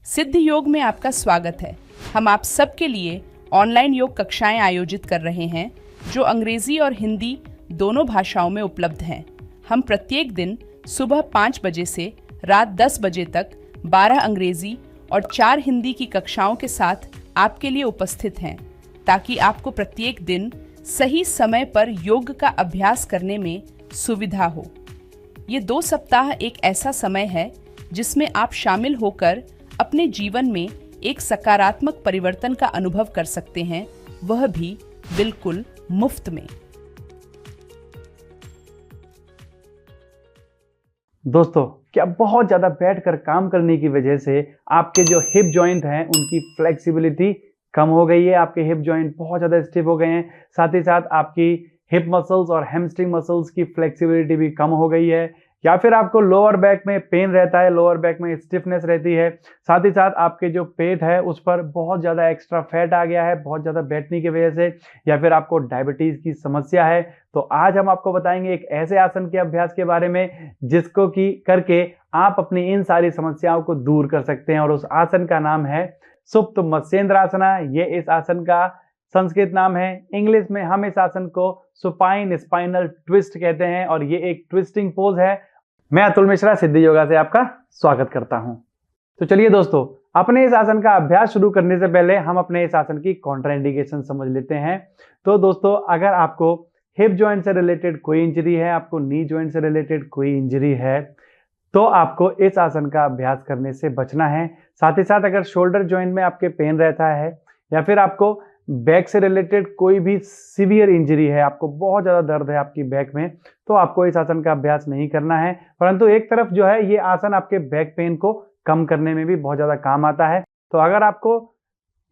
सिद्ध योग में आपका स्वागत है। हम आप सबके लिए ऑनलाइन योग कक्षाएं आयोजित कर रहे हैं जो अंग्रेजी और हिंदी दोनों भाषाओं में उपलब्ध हैं। हम प्रत्येक दिन सुबह 5 बजे से रात 10 बजे तक 12 अंग्रेजी और 4 हिंदी की कक्षाओं के साथ आपके लिए उपस्थित हैं, ताकि आपको प्रत्येक दिन सही समय पर योग का अभ्यास करने में सुविधा हो। ये 2 सप्ताह एक ऐसा समय है जिसमें आप शामिल होकर अपने जीवन में एक सकारात्मक परिवर्तन का अनुभव कर सकते हैं, वह भी बिल्कुल मुफ्त में। दोस्तों, क्या बहुत ज़्यादा बैठकर काम करने की वजह से आपके जो हिप जॉइंट हैं उनकी फ्लेक्सिबिलिटी कम हो गई है। आपके हिप जॉइंट बहुत ज़्यादा स्टिफ हो गए हैं। साथ ही साथ आपकी हिप मसल्स और हैमस्ट्रिंग मसल्स की फ्लेक्सिबिलिटी भी कम हो गई है, या फिर आपको लोअर बैक में पेन रहता है, लोअर बैक में स्टिफनेस रहती है। साथ ही साथ आपके जो पेट है उस पर बहुत ज़्यादा एक्स्ट्रा फैट आ गया है बहुत ज़्यादा बैठने की वजह से, या फिर आपको डायबिटीज़ की समस्या है। तो आज हम आपको बताएंगे एक ऐसे आसन के अभ्यास के बारे में जिसको कि करके आप अपनी इन सारी समस्याओं को दूर कर सकते हैं, और उस आसन का नाम है सुप्त मत्स्येंद्रासना। ये इस आसन का संस्कृत नाम है। इंग्लिश में हम इस आसन को सुपाइन स्पाइनल ट्विस्ट कहते हैं, और ये एक ट्विस्टिंग पोज है। मैं अतुल मिश्रा सिद्ध योगा से आपका स्वागत करता हूं। तो चलिए दोस्तों, अपने इस आसन का अभ्यास शुरू करने से पहले हम अपने इस आसन की कॉन्ट्राइंडिकेशन समझ लेते हैं। तो दोस्तों, अगर आपको हिप जॉइंट से रिलेटेड कोई इंजरी है, आपको नी जॉइंट से रिलेटेड कोई इंजरी है, तो आपको इस आसन का अभ्यास करने से बचना है। साथ ही साथ अगर शोल्डर जॉइंट में आपके पेन रहता है, या फिर आपको बैक से रिलेटेड कोई भी सीवियर इंजरी है, आपको बहुत ज़्यादा दर्द है आपकी बैक में, तो आपको इस आसन का अभ्यास नहीं करना है। परंतु एक तरफ जो है ये आसन आपके बैक पेन को कम करने में भी बहुत ज़्यादा काम आता है। तो अगर आपको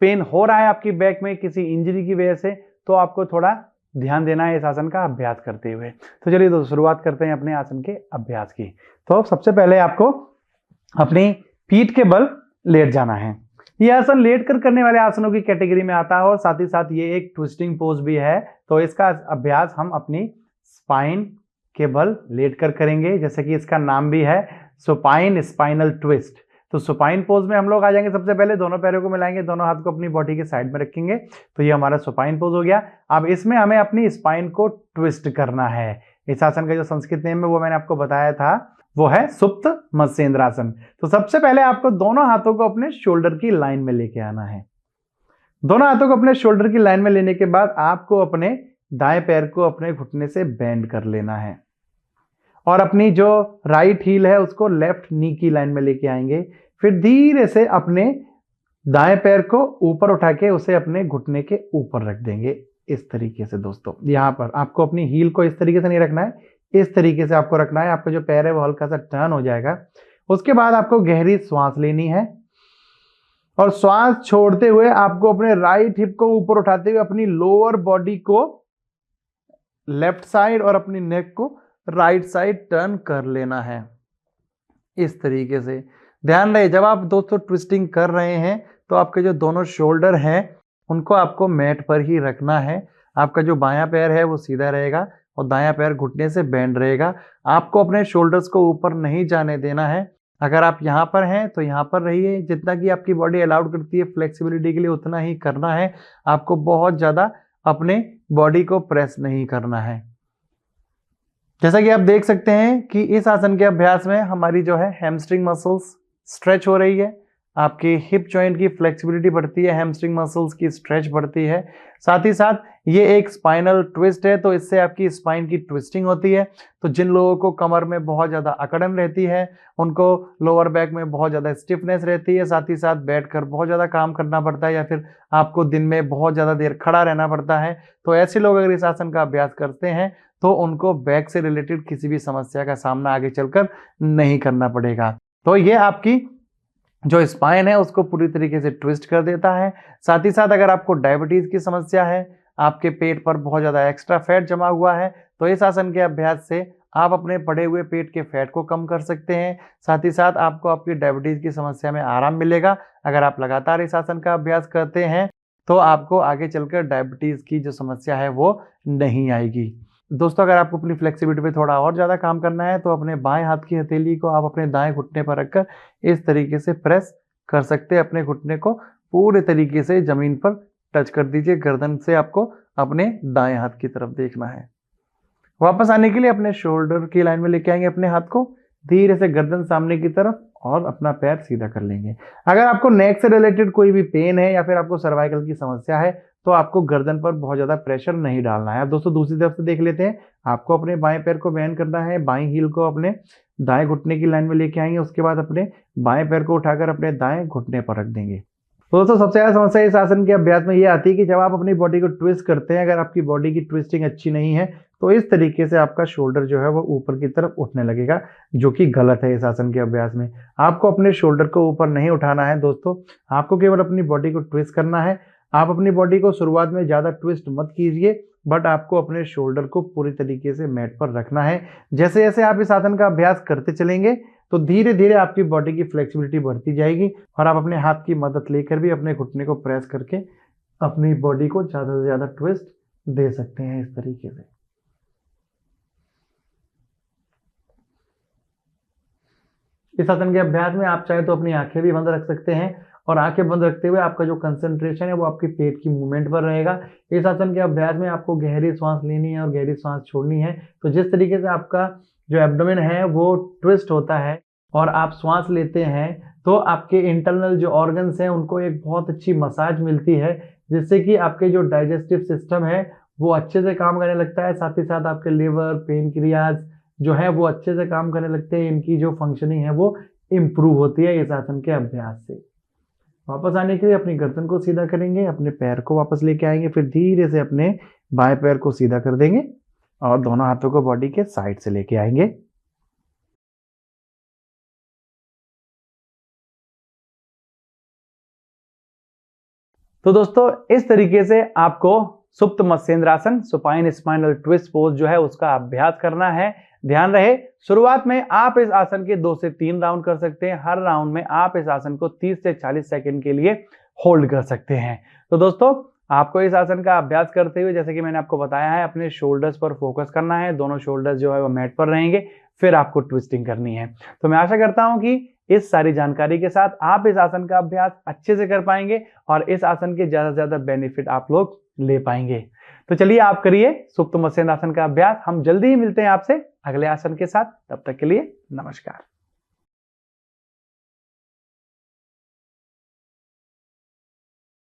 पेन हो रहा है आपकी बैक में किसी इंजरी की वजह से, तो आपको थोड़ा ध्यान देना है इस आसन का अभ्यास करते हुए। तो चलिए दोस्तों, शुरुआत करते हैं अपने आसन के अभ्यास की। तो सबसे पहले आपको अपनी पीठ के बल लेट जाना है। यह आसन लेट कर करने वाले आसनों की कैटेगरी में आता है, और साथ ही साथ ये एक ट्विस्टिंग पोज भी है। तो इसका अभ्यास हम अपनी स्पाइन के बल लेट कर करेंगे, जैसे कि इसका नाम भी है सुपाइन स्पाइनल ट्विस्ट। तो सुपाइन पोज में हम लोग आ जाएंगे। सबसे पहले दोनों पैरों को मिलाएंगे, दोनों हाथ को अपनी बॉडी के साइड में रखेंगे। तो ये हमारा सुपाइन पोज हो गया। अब इसमें हमें अपनी स्पाइन को ट्विस्ट करना है। इस आसन का जो संस्कृत नेम है वो मैंने आपको बताया था, वो है सुप्त मत्स्येंद्रासन। तो सबसे पहले आपको दोनों हाथों को अपने शोल्डर की लाइन में लेके आना है। दोनों हाथों को अपने शोल्डर की लाइन में लेने के बाद आपको अपने दाएं पैर को अपने घुटने से बेंड कर लेना है, और अपनी जो राइट हील है उसको लेफ्ट नी की लाइन में लेके आएंगे। फिर धीरे से अपने दाएं पैर को ऊपर उठा के उसे अपने घुटने के ऊपर रख देंगे, इस तरीके से। दोस्तों, यहां पर आपको अपनी हील को इस तरीके से नहीं रखना है, इस तरीके से आपको रखना है। आपका जो पैर है वो हल्का सा टर्न हो जाएगा। उसके बाद आपको गहरी श्वास लेनी है, और श्वास छोड़ते हुए आपको अपने राइट हिप को ऊपर उठाते हुए अपनी लोअर बॉडी को लेफ्ट साइड और अपनी नेक को राइट साइड टर्न कर लेना है, इस तरीके से। ध्यान रहे, जब आप दोस्तों ट्विस्टिंग कर रहे हैं तो आपके जो दोनों शोल्डर हैं उनको आपको मैट पर ही रखना है। आपका जो बायां पैर है वो सीधा रहेगा और दायां पैर घुटने से बेंड रहेगा। आपको अपने शोल्डर्स को ऊपर नहीं जाने देना है। अगर आप यहाँ पर हैं तो यहाँ पर रहिए, जितना कि आपकी बॉडी अलाउड करती है फ्लेक्सिबिलिटी के लिए उतना ही करना है। आपको बहुत ज़्यादा अपने बॉडी को प्रेस नहीं करना है। जैसा कि आप देख सकते हैं कि इस आसन के अभ्यास में हमारी जो है हैमस्ट्रिंग मसल्स स्ट्रेच हो रही है, आपकी हिप जॉइंट की फ्लेक्सिबिलिटी बढ़ती है, हैमस्ट्रिंग मसल्स की स्ट्रेच बढ़ती है। साथ ही साथ ये एक स्पाइनल ट्विस्ट है, तो इससे आपकी स्पाइन की ट्विस्टिंग होती है। तो जिन लोगों को कमर में बहुत ज़्यादा अकड़न रहती है, उनको लोअर बैक में बहुत ज़्यादा स्टिफनेस रहती है, साथ ही साथ बैठकर बहुत ज़्यादा काम करना पड़ता है, या फिर आपको दिन में बहुत ज़्यादा देर खड़ा रहना पड़ता है, तो ऐसे लोग अगर इस आसन का अभ्यास करते हैं तो उनको बैक से रिलेटेड किसी भी समस्या का सामना आगे चलकर नहीं करना पड़ेगा। तो ये आपकी जो स्पाइन है उसको पूरी तरीके से ट्विस्ट कर देता है। साथ ही साथ अगर आपको डायबिटीज़ की समस्या है, आपके पेट पर बहुत ज़्यादा एक्स्ट्रा फैट जमा हुआ है, तो इस आसन के अभ्यास से आप अपने बढ़े हुए पेट के फैट को कम कर सकते हैं। साथ ही साथ आपको आपकी डायबिटीज़ की समस्या में आराम मिलेगा। अगर आप लगातार इस आसन का अभ्यास करते हैं तो आपको आगे चलकर डायबिटीज़ की जो समस्या है वो नहीं आएगी। दोस्तों, अगर आपको अपनी फ्लेक्सिबिलिटी पे थोड़ा और ज़्यादा काम करना है तो अपने बाएं हाथ की हथेली को आप अपने दाएं घुटने पर रखकर इस तरीके से प्रेस कर सकते हैं। अपने घुटने को पूरे तरीके से जमीन पर टच कर दीजिए। गर्दन से आपको अपने दाएं हाथ की तरफ देखना है। वापस आने के लिए अपने शोल्डर की लाइन में लेके आएंगे अपने हाथ को, धीरे से गर्दन सामने की तरफ और अपना पैर सीधा कर लेंगे। अगर आपको नेक से रिलेटेड कोई भी पेन है या फिर आपको सर्वाइकल की समस्या है तो आपको गर्दन पर बहुत ज्यादा प्रेशर नहीं डालना है। अब दोस्तों दूसरी तरफ से देख लेते हैं। आपको अपने बाएं पैर को बेंड करना है, बाएं हील को अपने दाएं घुटने की लाइन में लेके आएंगे। उसके बाद अपने बाएं पैर को उठाकर अपने दाएं घुटने पर रख देंगे। तो दोस्तों सबसे ज्यादा समस्या इस आसन के अभ्यास में ये आती है कि जब आप अपनी बॉडी को ट्विस्ट करते हैं, अगर आपकी बॉडी की ट्विस्टिंग अच्छी नहीं है तो इस तरीके से आपका शोल्डर जो है वो ऊपर की तरफ उठने लगेगा, जो कि गलत है। इस आसन के अभ्यास में आपको अपने शोल्डर को ऊपर नहीं उठाना है दोस्तों, आपको केवल अपनी बॉडी को ट्विस्ट करना है। आप अपनी बॉडी को शुरुआत में ज्यादा ट्विस्ट मत कीजिए, बट आपको अपने शोल्डर को पूरी तरीके से मैट पर रखना है। जैसे जैसे आप इस आसन का अभ्यास करते चलेंगे तो धीरे धीरे आपकी बॉडी की फ्लेक्सिबिलिटी बढ़ती जाएगी और आप अपने हाथ की मदद लेकर भी अपने घुटने को प्रेस करके अपनी बॉडी को ज्यादा से ज्यादा ट्विस्ट दे सकते हैं इस तरीके से। इस आसन के अभ्यास में आप चाहे तो अपनी आंखें भी बंद रख सकते हैं और आंखें बंद रखते हुए आपका जो कंसंट्रेशन है वो आपके पेट की मूवमेंट पर रहेगा। इस आसन के अभ्यास में आपको गहरी सांस लेनी है और गहरी सांस छोड़नी है। तो जिस तरीके से आपका जो एब्डोमेन है वो ट्विस्ट होता है और आप श्वास लेते हैं तो आपके इंटरनल जो ऑर्गन्स हैं उनको एक बहुत अच्छी मसाज मिलती है, जिससे कि आपके जो डाइजेस्टिव सिस्टम है वो अच्छे से काम करने लगता है। साथ ही साथ आपके लिवर, पेनक्रियाज जो है वो अच्छे से काम करने लगते हैं। इनकी जो फंक्शनिंग है वो इम्प्रूव होती है इस आसन के अभ्यास से। वापस आने के लिए अपनी गर्दन को सीधा करेंगे, अपने पैर को वापस लेके आएंगे, फिर धीरे से अपने बाएं पैर को सीधा कर देंगे और दोनों हाथों को बॉडी के साइड से लेके आएंगे। तो दोस्तों इस तरीके से आपको सुप्त Matsyendrasana, supine spinal twist pose जो है उसका अभ्यास करना है। ध्यान रहे शुरुआत में आप इस आसन के 2 से 3 राउंड कर सकते हैं। हर राउंड में आप इस आसन को 30 से 40 सेकंड के लिए होल्ड कर सकते हैं। तो दोस्तों आपको इस आसन का अभ्यास करते हुए जैसे कि मैंने आपको बताया है अपने शोल्डर्स पर फोकस करना है। दोनों शोल्डर्स जो है वो मैट पर रहेंगे, फिर आपको ट्विस्टिंग करनी है। तो मैं आशा करता हूं कि इस सारी जानकारी के साथ आप इस आसन का अभ्यास अच्छे से कर पाएंगे और इस आसन के ज्यादा से ज्यादा बेनिफिट आप लोग ले पाएंगे। तो चलिए आप करिए सुप्त मत्स्येंद्रासन का अभ्यास। हम जल्दी ही मिलते हैं आपसे अगले आसन के साथ। तब तक के लिए नमस्कार।